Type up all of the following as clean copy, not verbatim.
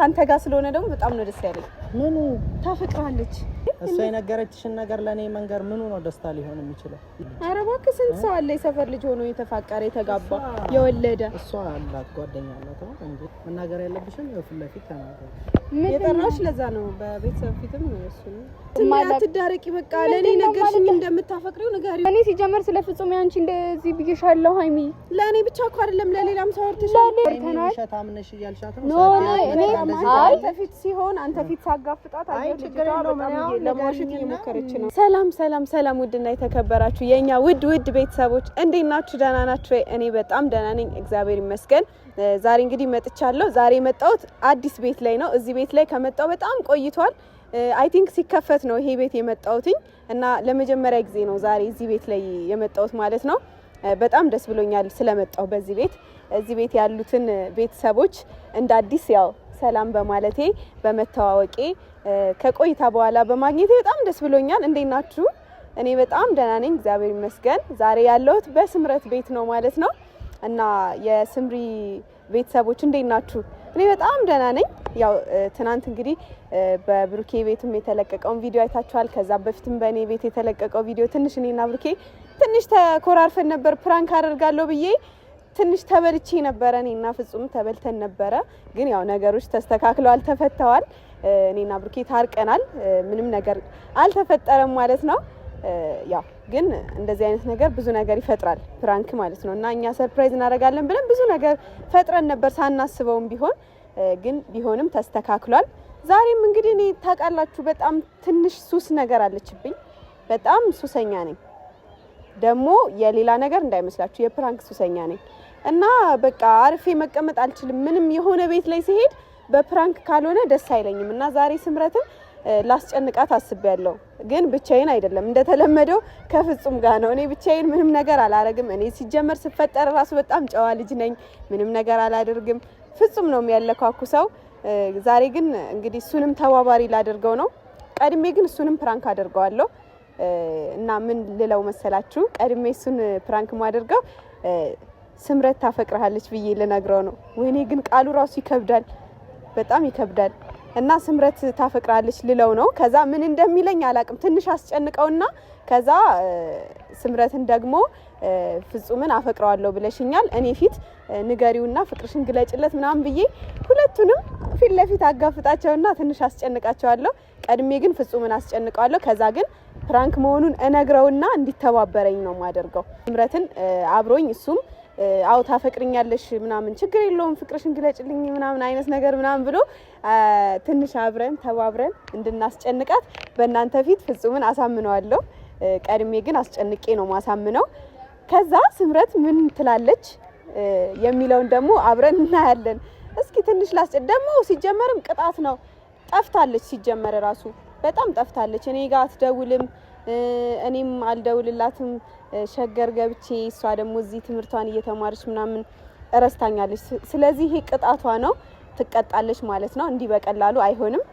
ካንተ ጋር ስለሆነ ደግሞ በጣም ነው ደስ ያለኝ ምኑ ታፈቅራለች እሷ የነገረችሽን ነገር ለኔ መንገር ምኑ ነው ደስታ ሊሆን የሚችለው ኧረ እባክህ ስንት ሰው አለ የሰፈር ልጅ ሆኖ የተፋቀረ የተጋባ የወለደ እሷ አላት ጓደኛ አላት እንዴ መናገር ያለብሽን ፊት ለፊት ተናገር የጠራሽ ለዛ ነው በቤተሰብ ፊትም እሱ ነው ማትዳረቂ በቃ ለኔ ነገርሽኝ እንደምታፈቅሪው ንገሪው እኔ ሲጀመር ስለ ፍጹም ያንቺ እንደዚህ ብዬሻለሁ ሃይሚ ለኔ ብቻ እኮ አይደለም ለሌላም ሰው ወርተሻል ሸታምነሽ ያልሻት ነው ኖ እኔ አይ ተፊት ሲሆን አንተ ፊት ሳጋፍጣት አየልጅ በጣም ለማሽት እየሞከረች ነው ሰላም ውድና የተከበራችሁ የኛ ውድ ቤተሰቦች እንዴት ናችሁ ደህና ናችሁ እኔ በጣም ደህና ነኝ እግዚአብሔር ይመስገን ዛሬ እንግዲህ መጥቻለሁ ዛሬ የመጣሁት አዲስ ቤት ላይ ነው እዚህ ቤት ላይ ከመጣሁ በጣም ቆይቷል አይ ቲንክ ሲከፈት ነው ይሄ ቤት የመጣሁትኝ እና ለመጀመሪያ ጊዜ ነው ዛሬ እዚህ ቤት ላይ የመጣሁት ማለት ነው በጣም ደስ ብሎኛል ስለመጣሁ በዚህ ቤት እዚህ ቤት ያሉትን ቤተሰቦች እንደ አዲስ ያው ሰላም በማለቴ በመተዋወቄ ከቆይታ በኋላ በማግኘቴ በጣም ደስ ብሎኛል እንዴት ናችሁ እኔ በጣም ደህና ነኝ እግዚአብሔር ይመስገን ዛሬ ያለሁት በስምረት ቤት ነው ማለት ነው እና የስምሪ ቤተሰቦች እንዴት ናችሁ እኔ በጣም ደህና ነኝ ያው ትናንት እንግዲህ በብሩኬ ቤትም የተለቀቀውን ቪዲዮ አይታችኋል ከዛ በፊትም በእኔ ቤት የተለቀቀው ቪዲዮ ትንሽ እኔና ብሩኬ ትንሽ ተኮራርፈን ነበር ፕራንክ አደርጋለሁ ብዬ ትንሽ ተበልቼ ነበር እኔና ፍጹም ተበልተን ነበር ግን ያው ነገሮች ተስተካክለዋል ተፈተዋል እኔና ብሩኬ ታርቀናል ምንም ነገር አልተፈጠረም ማለት ነው ያው ግን እንደዚህ አይነት ነገር ብዙ ነገር ይፈጥራል ፕራንክ ማለት ነውና እኛ ሰርፕራይዝ እናደርጋለን ብለን ብዙ ነገር ፈጥረን ነበር ሳናስበውም ግን ቢሆንም ተስተካክሏል ዛሬም እንግዲህ እኔ ታውቃላችሁ በጣም ትንሽ ሱስ ነገር አለችብኝ በጣም ሱሰኛ ነኝ ደግሞ የሌላ ነገር እንዳይመስላችሁ የፕራንክ ሱሰኛ ነኝ እና በቃ አርፌ መቀመጥ አልችልም ምንም የሆነ ቤት ላይ ሲሄድ በፕራንክ ካልሆነ ደስ አይለኝም እና ዛሬ ስምረትን ላስጨንቃት አስቤያለሁ ግን ብቻዬን አይደለም እንደተለመደው ከፍጹም ጋር ነው እኔ ብቻዬን ምንም ነገር አላረግም እኔ ሲጀመር ስፈጠር ራሱ በጣም ጨዋ ልጅ ነኝ ምንም ነገር አላደርግም ፍጹም ነው የሚያለካኩሰው ዛሬ ግን እንግዲህ እሱንም ተባባሪ ላደርገው ነው ቀድሜ ግን እሱንም ፕራንክ አደርገዋለሁ እና ምን ልለው መሰላችሁ ቀድሜ እሱን ፕራንክ ማደርገው ስምረት ታፈቅራለች ብዬ ልነግረው ነው ወይኔ ግን ቃሉ ራሱ ይከብዳል በጣም ይከብዳል እና ስምረት ታፈቅራለች ልለው ነው ከዛ ምን እንደሚለኝ አላቅም ትንሽ አስጨንቀውና ከዛ ስምረትን ደግሞ ፍጹምን አፈቅራለሁ ብለሽኛል እኔ ፊት ንገሪውና ፍቅርሽን ግለጭለት ምናምን ብዬ ሁለቱንም ፊት ለፊት አጋፍጣቸውና ትንሽ አስጨንቃቸዋለሁ ቀድሜ ግን ፍጹምን አስጨንቀዋለሁ ከዛ ግን ፕራንክ መሆኑን እነግረውና እንዲተባበረኝ ነው ማደርገው ስምረትን አብሮኝ እሱም አው ታፈቅርኛለሽ ምናምን ችግር የለውም ፍቅርሽን ግለጭልኝ ምናምን አይነት ነገር ምናምን ብሎ ትንሽ አብረን ተባብረን እንድናስጨንቃት በእናንተ ፊት ፍጹምን አሳምነዋለሁ ቀድሜ ግን አስጨንቄ ነው ማሳምነው ከዛ ስምረት ምን ትላለች የሚለውን ደግሞ አብረን እናያለን እስኪ ትንሽ ደግሞ ሲጀመርም ቅጣት ነው ጠፍታለች ሲጀመር ራሱ በጣም ጠፍታለች እኔ ጋር አትደውልም እኔም አልደውልላትም ሸገር ገብቼ እሷ ደግሞ እዚህ ትምርቷን እየተማረች ምናምን እረስታኛለች ስለዚህ ይሄ ቅጣቷ ነው ትቀጣለች ማለት ነው እንዲህ በቀላሉ አይሆንም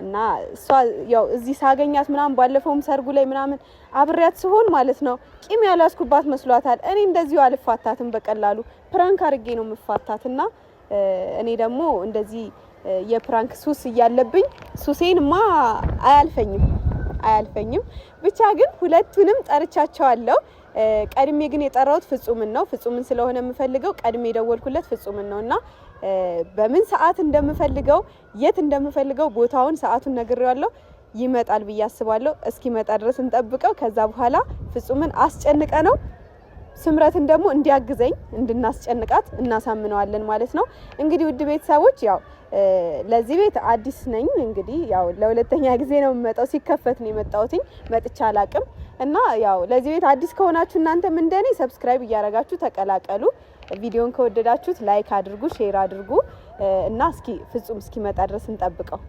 እና እሷ ያው እዚህ ሳገኛት ምናምን ባለፈውም ሰርጉ ላይ ምናምን አብሬያት ሲሆን ማለት ነው ቂም ያላስኩባት መስሏታል እኔ እንደዚሁ አልፋታትም በቀላሉ ፕራንክ አድርጌ ነው የምፋታትና እኔ ደግሞ እንደዚህ የፕራንክ ሱስ እያለብኝ ሱሴንማ አያልፈኝም ብቻ ግን ሁለቱንም ጠርቻቸዋለሁ ቀድሜ ግን የጠራሁት ፍጹምን ስለሆነ የምፈልገው ቀድሜ ደወልኩለት ፍጹምን ነውና በምን ሰዓት እንደምፈልገው የት እንደምፈልገው ቦታውን ሰዓቱን ነግሬዋለሁ ይመጣል ብዬ አስባለሁ እስኪመጣ ድረስ እንጠብቀው ከዛ በኋላ ፍጹምን አስጨንቀ ነው ስምረትን ደግሞ እንዲያግዘኝ እንድናስጨንቃት እናሳምነዋለን ማለት ነው እንግዲህ ውድ ቤተሰቦች ያው ለዚህ ቤት አዲስ ነኝ እንግዲህ ያው ለሁለተኛ ጊዜ ነው የምመጣው ሲከፈት ነው የመጣሁትኝ መጥቻ አላቅም እና ያው ለዚህ ቤት አዲስ ከሆናችሁ እናንተም እንደኔ ሰብስክራይብ እያረጋችሁ ተቀላቀሉ ቪዲዮን ከወደዳችሁት ላይክ አድርጉ ሼር አድርጉ እና ፍጹም እስኪመጣ ድረስ እንጠብቀው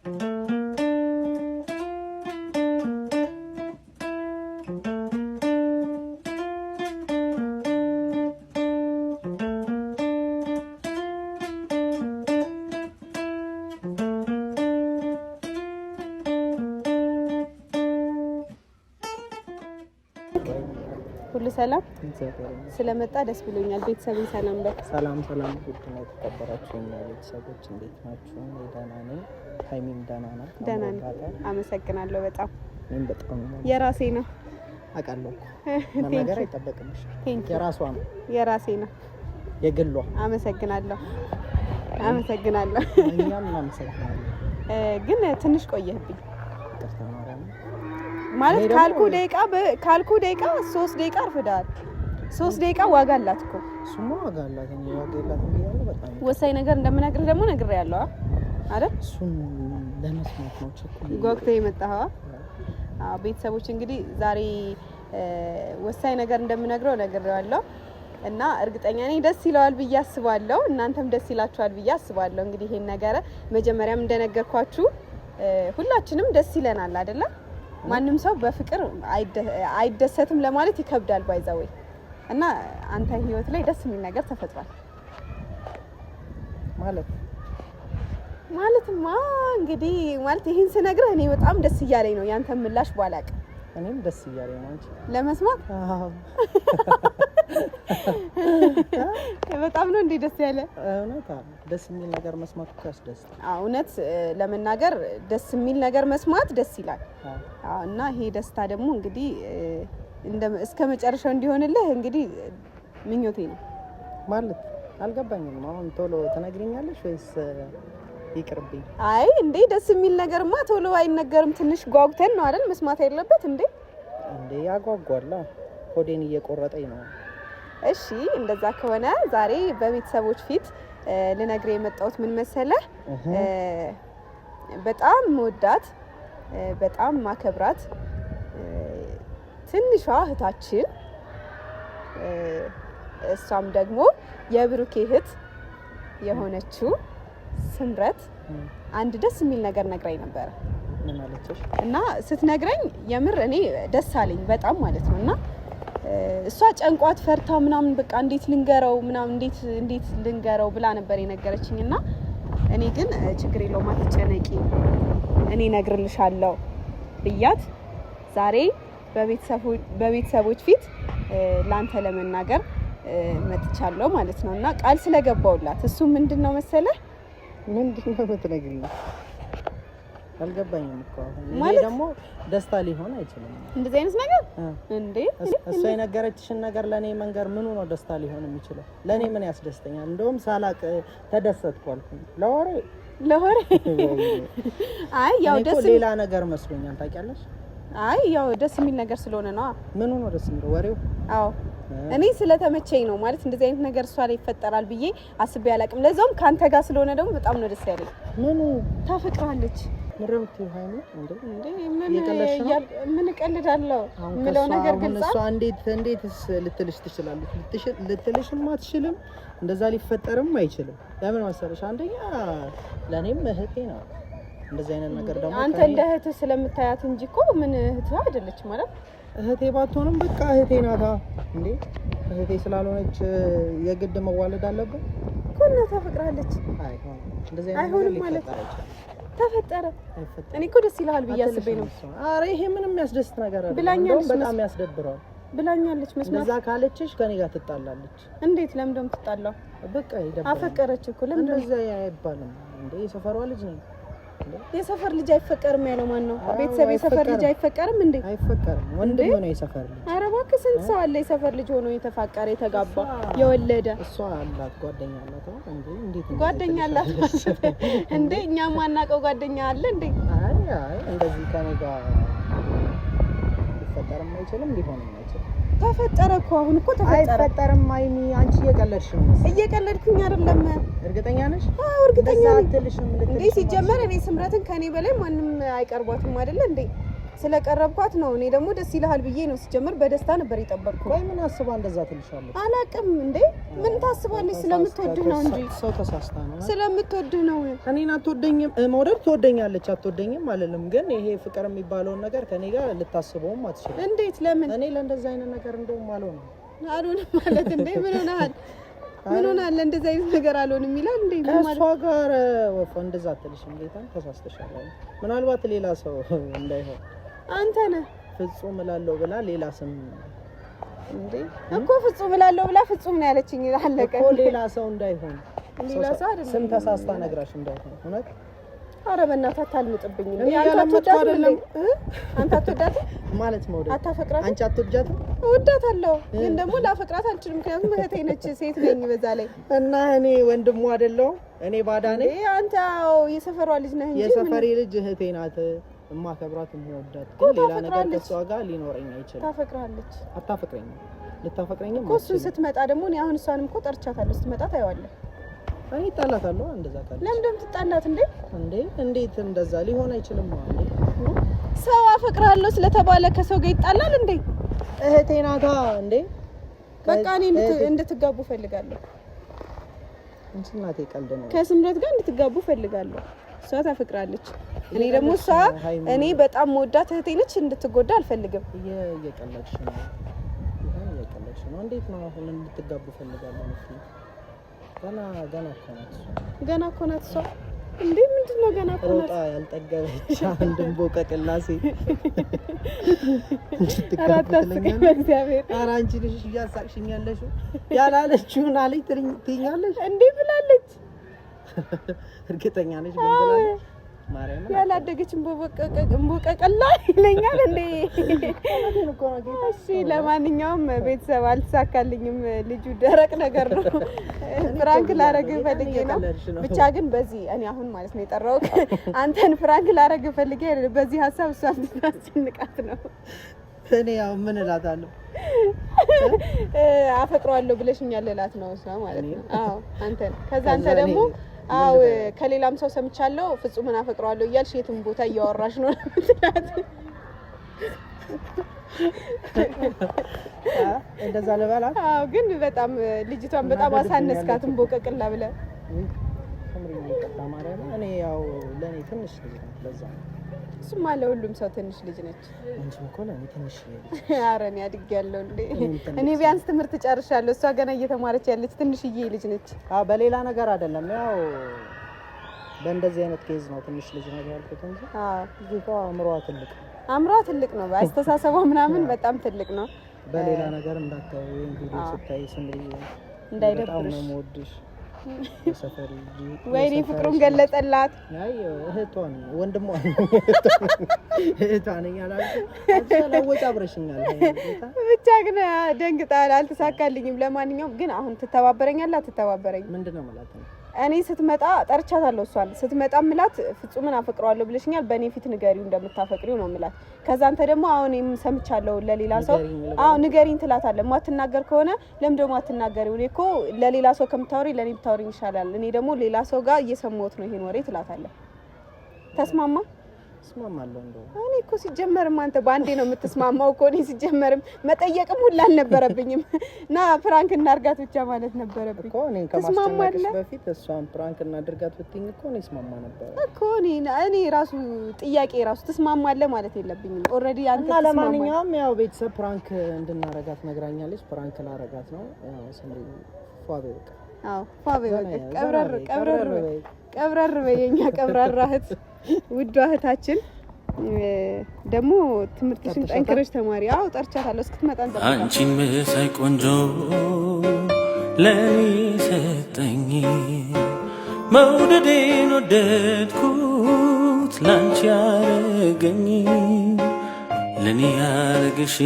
ሁሉ ሰላም ስለመጣ ደስ ብሎኛል። ቤተሰብን ሰላም በል። ሰላም ሰላም። ውድና የተከበራችሁ የኛ ቤተሰቦች እንዴት ናችሁ? እኔ ደህና ነኝ። ሀይሚም ደህና ናት። ደህና ነኝ። አመሰግናለሁ በጣም እኔም በጣም የራሴ ነው አውቃለሁ። መናገር አይጠበቅምሽ። የራሷ ነው የራሴ ነው የግሏ። አመሰግናለሁ። እኛም እናመሰግናለን። ግን ትንሽ ቆየህብኝ ተስተማራን ማለት ካልኩ ደቂቃ 3 ደቂቃ አርፍደሃል። 3 ደቂቃ ዋጋ አላት እኮ እሱማ ዋጋ አላት። እኔ ዋጋ የላትም ብያለሁ። በጣም ወሳኝ ነገር እንደምነግርህ ደግሞ ነግሬሃለሁ አይደል? እሱን ለመስማት ነው ቸኩል ጓጉተህ የመጣኸው። ቤተሰቦች እንግዲህ ዛሬ ወሳኝ ነገር እንደምነግረው ነግሬዋለሁ እና እርግጠኛ ነኝ ደስ ይለዋል ብዬ አስባለሁ። እናንተም ደስ ይላችኋል ብዬ አስባለሁ። እንግዲህ ይሄን ነገር መጀመሪያም እንደነገርኳችሁ ሁላችንም ደስ ይለናል አይደለ? ማንም ሰው በፍቅር አይደሰትም ለማለት ይከብዳል ባይዛው እና አንተ ህይወት ላይ ደስ የሚል ነገር ተፈጥሯል ማለትማ እንግዲህ ማለት ይሄን ስነግርህ እኔ በጣም ደስ እያለኝ ነው። ያንተ ምላሽ ባላቅ እኔም ደስ እያለኝ ነው እንጂ ለመስማት በጣም ነው እንዴ ደስ ያለ። እውነት ደስ የሚል ነገር መስማት እኮ ያስደስታል። እውነት ለመናገር ደስ የሚል ነገር መስማት ደስ ይላል። እና ይሄ ደስታ ደግሞ እንግዲህ እስከ መጨረሻው እንዲሆንልህ እንግዲህ ምኞቴ ነው። ማለት አልገባኝም። አሁን ቶሎ ትነግሪኛለሽ ወይስ ይቅርብኝ? አይ እንዴ ደስ የሚል ነገርማ ቶሎ አይነገርም። ትንሽ ጓጉተን ነው አይደል መስማት ያለበት። እንዴ ያጓጓላ። ሆዴን እየቆረጠኝ ነው። እሺ እንደዛ ከሆነ ዛሬ በቤተሰቦች ፊት ልነግርህ የመጣሁት ምን መሰለህ? በጣም መወዳት በጣም ማከብራት ትንሿ እህታችን እሷም ደግሞ የብሩኬ እህት የሆነችው ስምረት አንድ ደስ የሚል ነገር ነግራኝ ነበር። ምን አለችሽ? እና ስትነግረኝ የምር እኔ ደስ አለኝ በጣም ማለት ነው። እና እሷ ጨንቋት ፈርታ ምናምን በቃ እንዴት ልንገረው ብላ ነበር የነገረችኝ። እና እኔ ግን ችግር የለውም አትጨነቂ እኔ እነግርልሻለሁ ብያት ዛሬ በቤተሰቦች ፊት ላንተ ለመናገር መጥቻለሁ ማለት ነው። እና ቃል ስለገባውላት እሱ ምንድነው መሰለህ? ምንድነው የምትነግሪኝ? አልገባኝም እኮ እኔ ደግሞ ደስታ ሊሆን አይችልም እንደዚህ አይነት ነገር እንዴ? እሷ የነገረችሽን ነገር ለኔ መንገር ምኑ ነው ደስታ ሊሆን የሚችለው? ለኔ ምን ያስደስተኛል? እንደውም ሳላቅ ተደሰትኩ አልኩኝ። ለወሬ አይ ያው ደስ ሌላ ነገር መስሎኛል ታውቂያለሽ። አይ ያው ደስ የሚል ነገር ስለሆነ ነው። ምኑ ነው ደስ የሚለው? ወሬው? አዎ እኔ ስለተመቸኝ ነው ማለት እንደዚህ አይነት ነገር እሷ ላይ ይፈጠራል ብዬ አስቤ አላውቅም። ለዛውም ካንተ ጋር ስለሆነ ደግሞ በጣም ነው ደስ ያለኝ። ምኑ ታፈቅራለች? ምረውት ሃይሚ ምን እቀልዳለሁ ምለው ነገር ግልጽ። እሷ እንዴትስ ልትልሽ ትችላለች? ልትልሽም አትችልም። እንደዛ ሊፈጠርም አይችልም። ለምን መሰለሽ? አንደኛ ለኔም እህቴ ነው። እንደዚህ አይነት ነገር ደግሞ አንተ እንደ እህት ስለምታያት እንጂ እኮ ምን እህት አይደለች ማለት እህቴ ባትሆንም በቃ እህቴ ናታ እንዴ። እህቴ ስላልሆነች የግድ መዋለድ አለበት እኮ ነው። ታፈቅራለች? እንደዚህ አይነት ነገር ማለት ተፈጠረ። እኔ እኮ ደስ ይላል ብዬ አስቤ ነው። አረ ይሄ ምንም ያስደስት ነገር አይደለም። እንደውም በጣም ያስደብራል ብላኛለች። መስማት እንደዛ ካለችሽ ከኔ ጋር ትጣላለች። እንዴት? ለምን ደም ትጣላው? በቃ ይደብራል። አፈቀረች እኮ ለምን እንደዛ አይባልም እንዴ? የሰፈሯ ልጅ ነኝ። የሰፈር ልጅ አይፈቀርም ያለው ማን ነው? ቤተሰብ የሰፈር ልጅ አይፈቀርም እንዴ? አይፈቀርም። ወንድም ነው የሰፈር ልጅ። ኧረ እባክህ ስንት ሰው አለ የሰፈር ልጅ ሆኖ የተፋቀረ የተጋባ የወለደ። እሷ አላት ጓደኛ አላት እንዴ? እንዴት ጓደኛ አላት እንዴ? እኛ ማናውቀው ጓደኛ አለ እንዴ? አይ እንደዚህ ከኔ ጋር ሊፈጠርም አይችልም ሊሆንም አይችልም። ተፈጠረ እኮ አሁን እኮ ተፈጠረ። አይፈጠርም። አይኒ አንቺ እየቀለድሽ ነው። እየቀለድኩኝ አይደለም። እርግጠኛ ነሽ? አዎ እርግጠኛ ነኝ። አትልሽም እንዴ ሲጀመር እኔ ስምረትን ከኔ በላይ ማንም አይቀርቧትም አይደለ እንዴ? ስለቀረብኳት ነው። እኔ ደግሞ ደስ ይልሃል ብዬ ነው ሲጀምር በደስታ ነበር የጠበቅኩት። ቆይ ምን አስባ እንደዛ ትልሻለች? አላውቅም እንዴ ምን ታስባለች? ስለምትወድህ ነው እንጂ ሰው ተሳስታ ነው። ስለምትወድህ ነው። እኔን አትወደኝም። መውደድ ትወደኛለች አትወደኝም አልልም፣ ግን ይሄ ፍቅር የሚባለውን ነገር ከኔ ጋር ልታስበውም አትችልም። እንዴት? ለምን? እኔ ለእንደዛ አይነት ነገር እንደውም አልሆንም ማለት እንዴ ምን ሆነሃል? ምን ሆነሃል? እንደዛ አይነት ነገር አልሆንም ይላል እንዴ? ከሷ ጋር ወፍ እንደዛ አትልሽም። ጌታን ተሳስተሻል። ምናልባት ሌላ ሰው እንዳይሆን አንተ ነህ ፍጹም እላለሁ ብላ ሌላ ስም እንዴ እኮ ፍጹም እላለሁ ብላ ፍጹም ነው ያለችኝ። አለቀ እኮ ሌላ ሰው እንዳይሆን ሌላ ሰው አይደለም ስም ተሳስታ ነግራሽ እንዳይሆን እውነት። ኧረ በእናትህ አታልምጥብኝ እንዴ አንተ አትወዳትም ማለት መውደድ አታፈቅራትም። አንቺ አትወጃትም? እወዳታለሁ ግን ደግሞ ላፈቅራት አልችልም። ምክንያቱም እህቴ ነች፣ ሴት ነኝ በዛ ላይ እና እኔ ወንድሙ አይደለሁም። እኔ ባዳ ነኝ። አንተ የሰፈሯ ልጅ ነህ እንጂ የሰፈሬ ልጅ እህቴ ናት። እማከብራት የምወዳት ግን ሌላ ነገር ከሷ ጋር ሊኖረኝ አይችልም። ታፈቅራለች። አታፈቅረኝም። ልታፈቅረኝም እኮ እሱን ስትመጣ ደግሞ እኔ አሁን እሷንም እኮ ጠርቻታለሁ። ስትመጣ ታየዋለህ። እኔ እጣላታለሁ እንደዛ ካለች። ለምን እንደምትጣላት እንዴ? እንዴት እንደዛ ሊሆን አይችልም ማለት ሰው አፈቅራለሁ ስለተባለ ከሰው ጋር ይጣላል እንዴ? እህቴ ናታ እንዴ? በቃ እኔ እንድትጋቡ ፈልጋለሁ። እናቴ ቀልድ ነው። ከስምረት ጋር እንድትጋቡ ፈልጋለሁ። እሷ ታፈቅራለች፣ እኔ ደግሞ እሷ እኔ በጣም መወዳት እህቴ ነች። እንድትጎዳ አልፈልግም። እየቀለድሽ ነው። እንዴት ነው አሁን እንድትጋቡ ፈልጋለሁ? ገና እኮ ናት እሷ። እንዴ ምንድነው ገና እኮ ናት? ሮጣ ያልጠገበች አንድም ቦቀቅላሴ እግዚአብሔር። ኧረ አንቺ ልጅ እያሳቅሽኝ ያለሽው ያላለችውን አለኝ ትይኛለሽ እንዴ ብላለች። እርግጠኛ ነሽ? ምን ብላለች? ማርያም ያላደገች እንቦቀቀላ ይለኛል እንዴ? እሺ ለማንኛውም ቤተሰብ አልተሳካልኝም። ልጁ ደረቅ ነገር ነው። ፍራንክ ላረግ ፈልጌ ነው። ብቻ ግን በዚህ እኔ አሁን ማለት ነው የጠራሁት አንተን ፍራንክ ላረግ ፈልጌ በዚህ ሀሳብ እሷ እንድታስጨንቃት ነው። እኔ ያው ምን እላታለሁ? አፈቅረዋለሁ ብለሽኛል እላት ነው እሷ ማለት ነው። አዎ አንተን ከዛ አንተ ደግሞ አው ከሌላም ሰው ሰምቻለሁ ፍጹምን አፈቅረዋለሁ እያልሽ የትም ቦታ እያወራሽ ነው ምትላት። እንደዛ ለባላት። አው ግን በጣም ልጅቷን በጣም አሳነስካትም ቦቀቅላ ብለ እኔ ያው ለኔ ትንሽ ልጅ ነው ለዛ እሱማ ለሁሉም ሰው ትንሽ ልጅ ነች። አንቺም እኮ ለኔ ትንሽ ልጅ። ኧረ እኔ አድጌያለሁ እንዴ! እኔ ቢያንስ ትምህርት ጨርሻለሁ። እሷ ገና እየተማረች ያለች ትንሽዬ ልጅ ነች። በሌላ ነገር አይደለም፣ ያው በእንደዚህ አይነት ኬዝ ነው ትንሽ ልጅ ነው ያልኩት እንጂ ልጅቷ አእምሮዋ ትልቅ ነው። አስተሳሰቧ ምናምን በጣም ትልቅ ነው። በሌላ ነገር እንዳታዩ ወይም ቪዲዮ ስታይ ስንል እንዳይደብርሽ ነው የምወድሽ። ሰፈሪ ወይኔ ፍቅሩን ገለጸላት። አይ እህቷን ወንድሟን እህቷን ያላወጣ አብረሽኛል። ብቻ ግን ደንግጣል፣ አልተሳካልኝም። ለማንኛውም ግን አሁን ትተባበረኛለህ አትተባበረኝ? ምንድነው ማለት ነው? እኔ ስትመጣ ጠርቻታለሁ። እሷን ስትመጣ ምላት ፍጹምን አፈቅረዋለሁ ብለሽኛል፣ በእኔ ፊት ንገሪው እንደምታፈቅሪው ነው ምላት። ከዛ አንተ ደግሞ አሁን ሰምቻለሁ ለሌላ ሰው ንገሪኝ ትላታለህ። ማትናገር ከሆነ ለምን ደግሞ አትናገሪው? እኔ እኮ ለሌላ ሰው ከምታወሪ ለኔ ብታወሪኝ ይሻላል። እኔ ደግሞ ሌላ ሰው ጋር እየሰማሁት ነው ይሄን ወሬ ትላታለህ። ተስማማ? እስማማለሁ። እንደው እኔ እኮ ሲጀመርም አንተ ባንዴ ነው የምትስማማው እኮ። እኔ ሲጀመርም መጠየቅም ሁላ አልነበረብኝም። ና ፍራንክ እናድርጋት ብቻ ማለት ነበረብኝ እኮ። እኔ ከማስጨነቅሽ በፊት እሷን ፍራንክ እናድርጋት ብትይኝ እኮ እኔ እስማማ ነበር እኮ። እኔ ራሱ ጥያቄ ራሱ ትስማማለህ ማለት የለብኝም። ኦልሬዲ አንተ እና ለማንኛውም ያው ቤተሰብ ፍራንክ እንድናረጋት ነግራኛለች። ፍራንክ ላረጋት ነው። ያው ስምሪ ፏቤ በቃ ፏቤ በቃ ቀብረር በየኛ ቀብራራ እህት ውዷ እህታችን ደግሞ ትምህርትሽን ጠንክረሽ ተማሪ። ጠርቻታለሁ እስክትመጣ እንጠብቃለን። አንቺን መሳይ ቆንጆ ለኔ ሰጠኝ መውደዴን ወደድኩት ላንቺ ያረገኝ ለኔ ያረገሽ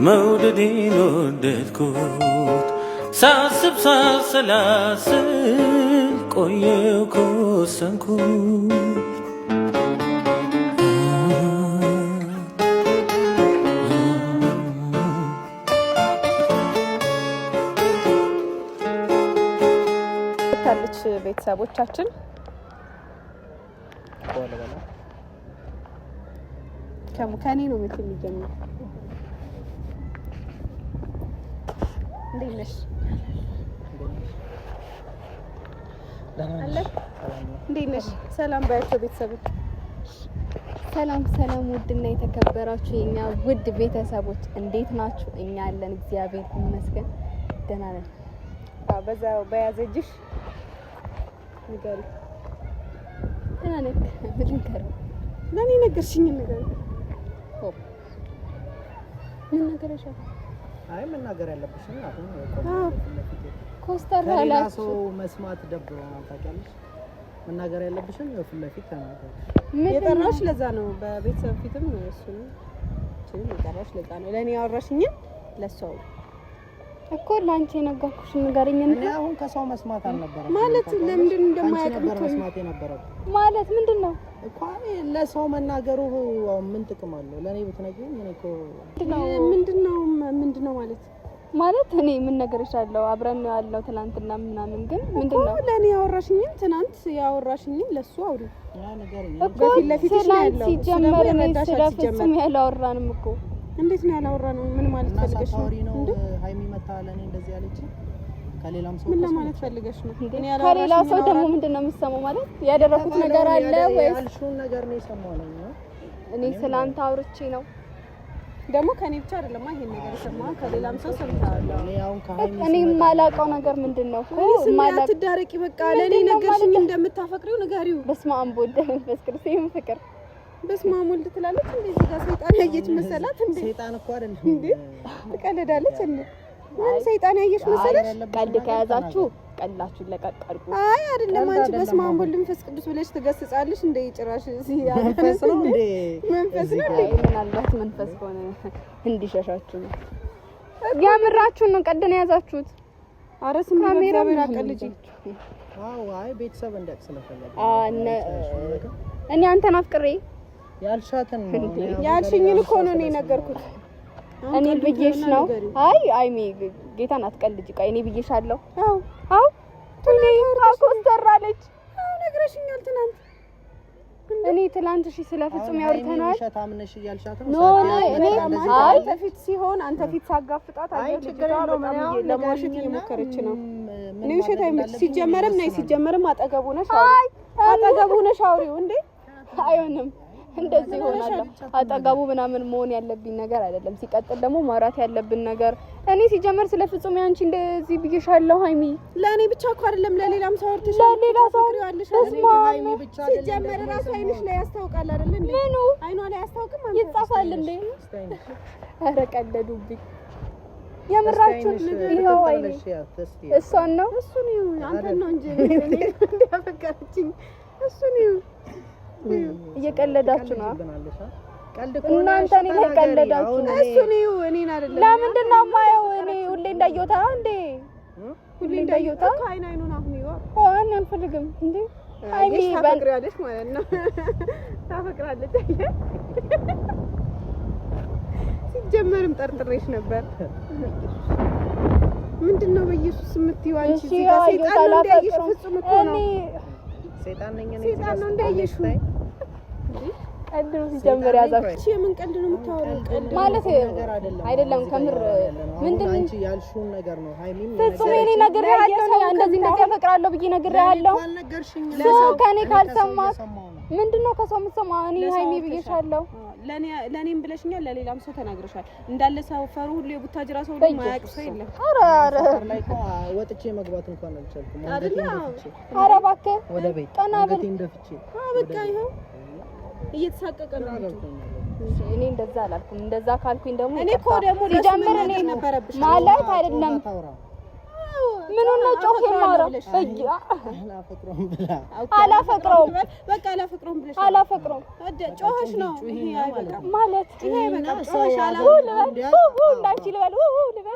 መውደዴን ወደድኩት ሳስብ ሳሰላስል ቆየው ከወሰንኩ ታለች ቤተሰቦቻችን ከኔ ነው መቼ የሚጀምረው? እንዴት ነሽ? እንዴት ነሽ? ሰላም ባያቸው ቤተሰቦች። ሰላም ሰላም፣ ውድና የተከበራችሁ የኛ ውድ ቤተሰቦች እንዴት ናችሁ? እኛ አለን እግዚአብሔር ይመስገን ደህና ነን። በዛው በያዘጅሽ ንገሪ። ደህና ነን። ምን ልንገርህ? ለኔ ነገርሽኝ ነገር ምን ነገርሽ? አይ መናገር ያለብሽኝ አሁን ኮስተር ያላችሁ ያላችሁ መስማት ደብሮናል ታውቂያለሽ። መናገር ያለብሽኝ ፊት ለፊት ተናገር። የጠራሽ ለዛ ነው። በቤተሰብ ፊትም እሱ ነው የጠራሽ ለዛ ነው። ለኔ ያወራሽኝ ለሷው እኮ ላንቺ የነገርኩሽ ንገሪኝ። እኔ አሁን ከሰው መስማት አልነበረም ማለት ለምንድን እንደማያውቅ መስማት የነበረው ማለት ምንድነው እኮ ለሰው መናገሩ ምን ጥቅም አለው? ለኔ ብትነግሪኝ እኔ እኮ ምንድነው ማለት እኔ ምን ነገርሻለሁ? አብረን ነው ያለው ትናንትና ምናምን። ግን ምንድነው ለኔ ያወራሽኝ? ትናንት ያወራሽኝ ለሱ አውሪ ያ ነገር በፊት ለፊት ነው ያለው። ሲጀመር ነው ስለፍጹም ያላወራንም እኮ። እንዴት ነው ያላወራነው? ምን ማለት ፈልገሽ ነው? ሃይሚ መታ ለኔ እንደዚህ ያለችኝ ከሌላም ሰው ምን ለማለት ፈልገሽ ነው? እኔ ከሌላ ሰው ደግሞ ምንድነው የምትሰማው? ማለት ያደረኩት ነገር አለ ወይስ ያልሽውን ነገር ነው የሰማው ነው? እኔ ስላንተ አውርቼ ነው ደግሞ ከኔ ብቻ አይደለም ይሄን ነገር የሰማው ከሌላም ሰው ሰምታለሁ። እኔ የማላውቀው ነገር ምንድነው እኮ ማለት ትዳረቂ በቃ ለኔ ነገርሽኝ እንደምታፈቅሪው ንገሪው። በስመ አብ ወወልድ ወመንፈስ ቅዱስ ይሄን ፍቅር በስመ አብ ወልድ ትላለች እንዴ? እዚህ ጋር ሰይጣን ያየች መሰላት እንዴ? ሰይጣን እኮ አይደለም እንዴ? ትቀልዳለች እንዴ? ምን ሰይጣን ያየሽ መሰለሽ? ቀልድ ከያዛችሁ ቀላችሁ ለቀቀርቁ። አይ አይደለም አንቺ በስመ አብ ወልድ መንፈስ ቅዱስ ብለሽ ትገስጻለሽ እንዴ? ጭራሽ እዚህ መንፈስ ነው እንዴ? መንፈስ ነው እንዴ? ምናልባት መንፈስ ከሆነ እንዲሸሻችሁ ነው። ያምራችሁ ነው ቀልድ ነው ያዛችሁት። ኧረ ስም እግዚአብሔር አቀልጂ። አዎ አይ ቤተሰብ እንዲያውቅ ስለፈለገ እኔ አንተን አፍቅሬ ያልሻትን ነው ያልሽኝን እኮ ነው እኔ ነገርኩት። እኔ ብዬሽ ነው። አይ አይሚ ጌታን አትቀልጂ። ቆይ እኔ ብዬሻለሁ። አዎ እኔ አቆስተራለች። አዎ ነግረሽኛል ትናንት። እኔ ትናንት እሺ ስለፍጹም ያወርተናል። ሸታምነሽ እያልሻት ነው። ኖ እኔ አይ አንተ ፊት ሲሆን አንተ ፊት ሳጋፍጣት አየሁ። ችግር የለውም ለማሽት እየሞከረች ነው። እኔ ውሸት አይመችሽ። ሲጀመርም አጠገቡ ነሽ አውሪው እንዴ? አይሆንም እንደዚህ ይሆናል። አጠገቡ ምናምን መሆን ያለብኝ ነገር አይደለም። ሲቀጥል ደግሞ ማውራት ያለብን ነገር እኔ ሲጀመር ስለፍጹም ያንቺ እንደዚህ ብዬሻለሁ። ሃይሚ ለኔ ብቻ እኮ አይደለም ለሌላም ሰው አውርተሻል። ለሌላ ሰው ሃይሚ ብቻ አይደለም። ሲጀመር ራስ አይንሽ ላይ ያስታውቃል አይደል እንዴ? ምኑ አይኗ ላይ ያስታውቅም አንተ ይጻፋል እንዴ? ኧረ ቀለዱብኝ። የምራችሁን ይሄው አይኔ እሷን ነው እሱን አንተ ነው እንጂ እኔ እንዳፈቀረችኝ እሱን እየቀለዳችሁ ነው ቀልድ እናንተ። እኔ ላይ ቀለዳችሁ ነው። እሱን እኔን አይደለም። ለምንድን ነው የማየው? እኔ ሁሌ እንዳየሁት እንዴ? ሁሌ እንዳየሁት አይኑን አሁን ይወር አሁን አልፈልግም እንዴ? አይኔ ታፈቅራለች ማለት ነው። ታፈቅራለች ሲጀመርም ጠርጥሬሽ ነበር። ምንድነው በኢየሱስ የምትይው አንቺ? እዚህ ጋር ሰይጣን ነው እንዳይሽ ፍጹም እኮ ነው። ሰይጣን ነኝ እኔ ሰይጣን ነው እንዳይሽ ቀልድ ነው ሲጀመር ያዛችሁ። የምን ቀልድ ነው የምታወራው? ቀልድ ማለት አይደለም ከምር ምንድን አንቺ ያልሽውን ነገር ነው ሃይሚ ፍጹም እኔ ነግሬሃለሁ ነው እንደዚህ አፈቅራለሁ ብዬ ነግሬሃለሁ። ሰው ከኔ ካልሰማት ምንድነው ከሰው የምትሰማ? እኔ ሃይሚ ብዬሻለሁ። ለኔም ብለሽኛል፣ ለሌላም ሰው ተናግረሻል። እንዳለ ሰፈሩ ሁሉ የቡታጅራ ሰው ማያውቅ ሰው የለም። ኧረ ላይ ወጥቼ መግባት እንኳን አልቻልኩም። ኧረ እባክህ ወደ ቤት ቀና በል እንደፍቼ በቃ ይኸው እየተሳቀቀ ነው። እኔ እንደዛ አላልኩም። እንደዛ ካልኩኝ ደግሞ እኔ እኮ ደግሞ ሲጀምር እኔ ነበረብሽ ማለት አይደለም። ምን ነው ጮህ የማወራው? አላፈቅረውም በቃ አላፈቅረውም ብለሽ አላፈቅረውም ጮህሽ ነው ማለት ይሄ በቃ ጮህሽ ላንቺ ልበል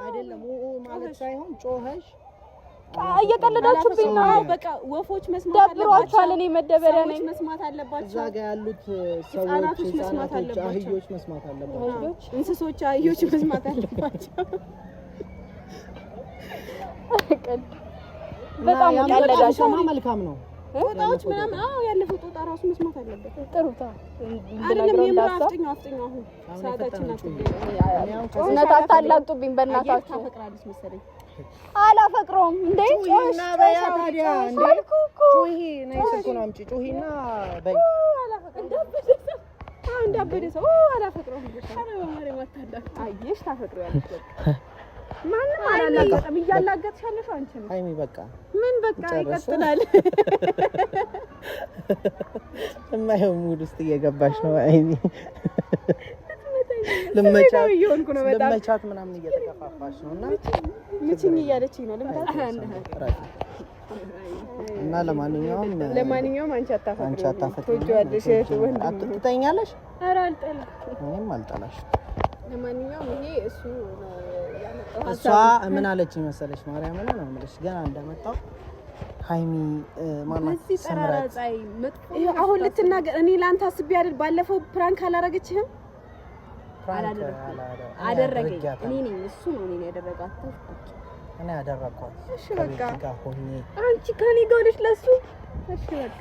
አይደለም ማለት ሳይሆን ጮህሽ እየቀለዳችሁብኝ ነው። በቃ ወፎች መስማት አለባቸው። ደብሯቸዋል። እኔ መደበሪያ ነኝ። መስማት አለባቸው። እዛ ጋር ያሉት ሰዎች መስማት አለባቸው። አህዮች መስማት አለባቸው። እንስሶች አህዮች መስማት አለባቸው። በጣም ቀለዳችሁ። መልካም ነው። ጦጣዎች ምናምን ያለፈው ጦጣ ራሱ መስማት አለበት። ጥሩታ አይደለም የምራፍጥኛው አፍጥኛው አሁን ሰዓታችን እውነት አታላግጡብኝ በእናታችሁ። ታፈቅራለች መሰለኝ። አላፈቅረውም እንዴ ጩሂና በያ ታዲያ እንዴ ጩሂ ነይ ስልኩን አምጪ ጩሂና በይ እንዳበደ ሰው አላፈቅረውም ብለሽ አረ ማታላቅ አየሽ ታፈቅሪያለሽ በቃ ማንም አላላገጠም እያላገጥሽ ያለሽ አንቺ ነሽ ሃይሚ በቃ ምን በቃ ይቀጥላል የማይሆን ሙድ ውስጥ እየገባሽ ነው ሃይሚ ለመቻት ምናምን እየተከፋፋሽ ነውና ምንጭኝ እያለችኝ ነው ልምጣ እና ለማንኛውም አንቺ አታፈቅሪም ትወጂዋለሽ ወንድ አትጠኛለሽ ኧረ አልጠላም እኔም አልጠላሽ ለማንኛውም ይሄ እሱ ያመጣው እሷ ምን አለች መሰለሽ ማርያም ነው የምልሽ ገና እንደመጣው ሃይሚ ማናት ሰምራት አሁን ልትናገር እኔ ላንተ አስቤ አይደል ባለፈው ፕራንክ አላረገችህም አደረገኝ እኔ ነኝ እሱ ነው እኔ ያደረጋት እኔ ያደረኳት እሺ በቃ አንቺ ከኔ ጋር ሆነሽ ለሱ እሺ በቃ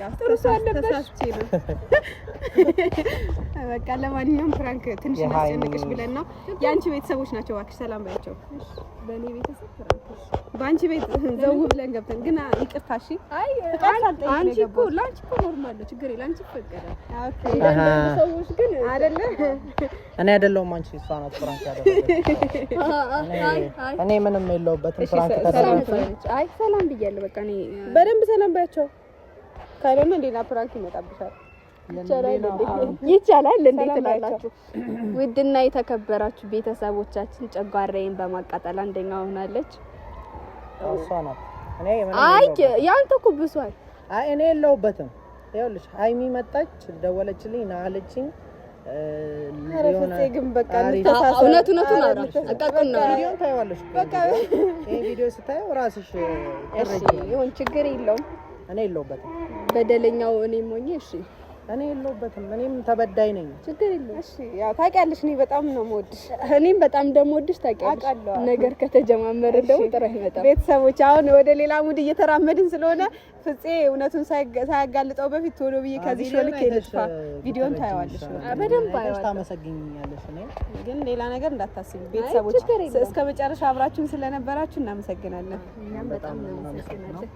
ተሳስቼ ነው በቃ ለማንኛውም ፕራንክ ትንሽ እናስጨንቅሽ ብለን ነው የአንቺ ቤተሰቦች ናቸው እባክሽ ሰላም ባያቸው በእኔ ቤተሰብ ፕራንክ በአንቺ ቤት ዘው ብለን ገብተን ግን ይቅርታ እሺ አይ አንቺ እኮ ላንቺ እኮ ኖርማል ነው ችግር የለም አንቺ ይፈቀዳል ኦኬ ሰዎች ግን አይደለ እኔ አይደለሁም አንቺ እሷ ናት ፕራንክ ያደረገች እኔ ምንም የለውበትም ፕራንክ ተደረገች አይ ሰላም ብያለሁ በቃ እኔ በደንብ ሰላም ባያቸው ካልሆነ ሌላ ፕራንክ ይመጣብሻል ይቻላል እንዴት ትላላችሁ? ውድና የተከበራችሁ ቤተሰቦቻችን ጨጓራዬን በማቃጠል አንደኛ ሆናለች። እሷ ናት። አይ ያንተ እኮ ብሷል። አይ እኔ የለውበትም። ይኸውልሽ ሃይሚ መጣች ደወለችልኝ ና አለችኝ። አረፈቴ ግን በቃ እውነቱን አውራ አቃቀን ነው ቪዲዮ ታይዋለሽ። በቃ ይሄ ቪዲዮ ስታየው ራስሽ እሺ ይሁን ችግር የለውም። እኔ የለውበትም። በደለኛው እኔ ሞኝ እሺ እኔ የለውበትም። እኔም ተበዳይ ነኝ። ችግር የለም። እሺ ያው ታውቂያለሽ እኔ በጣም ነው የምወድሽ። እኔም በጣም እንደምወድሽ ታውቂያለሽ። ነገር ከተጀማመረ ደግሞ ጥሩ አይመጣም። ቤተሰቦች አሁን ወደ ሌላ ሙድ እየተራመድን ስለሆነ ፍፄ እውነቱን ሳያጋልጠው በፊት ቶሎ ብዬ ከዚህ ሾልክ ልጥፋ። ቪዲዮን ታያዋለሽ በደንብ አይዋል። ታመሰግኛለሽ። እኔ ግን ሌላ ነገር እንዳታስቢ ቤተሰቦች። እስከ መጨረሻ አብራችሁን ስለነበራችሁ እናመሰግናለን። እኛም በጣም እናመሰግናለን።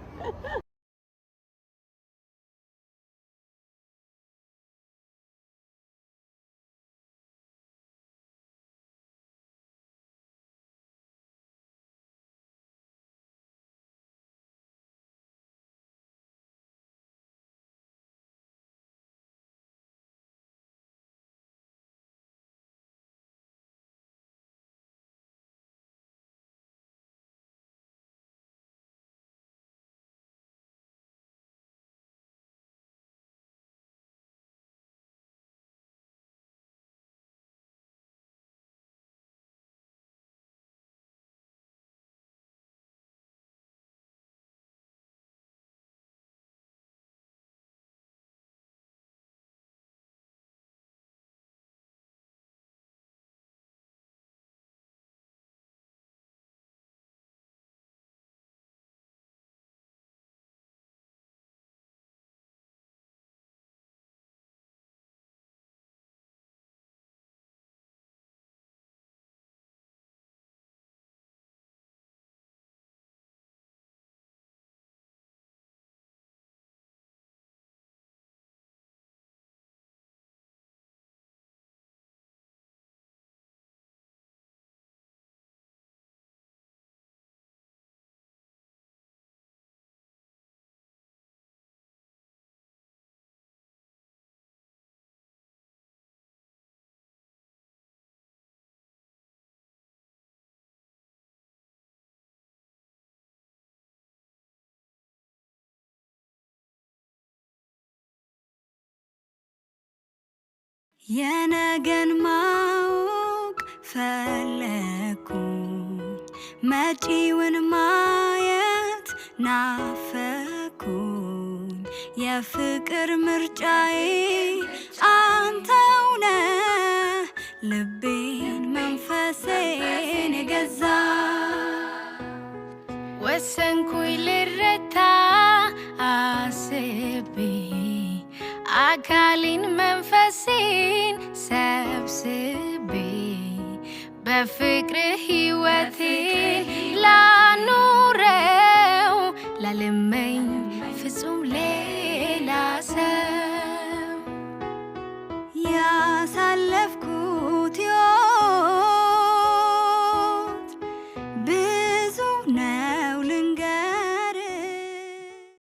የነገን ማወቅ ፈለኩኝ መጪውን ማየት ናፈኩኝ የፍቅር ምርጫዬ አንተው ነህ ልቤን መንፈሴን የገዛ ወሰንኩኝ ልረታ አስቤ አካሌን መንፈሴን ሰብስቤ በፍቅር ሕይወቴ ላኑረው ላለመኝ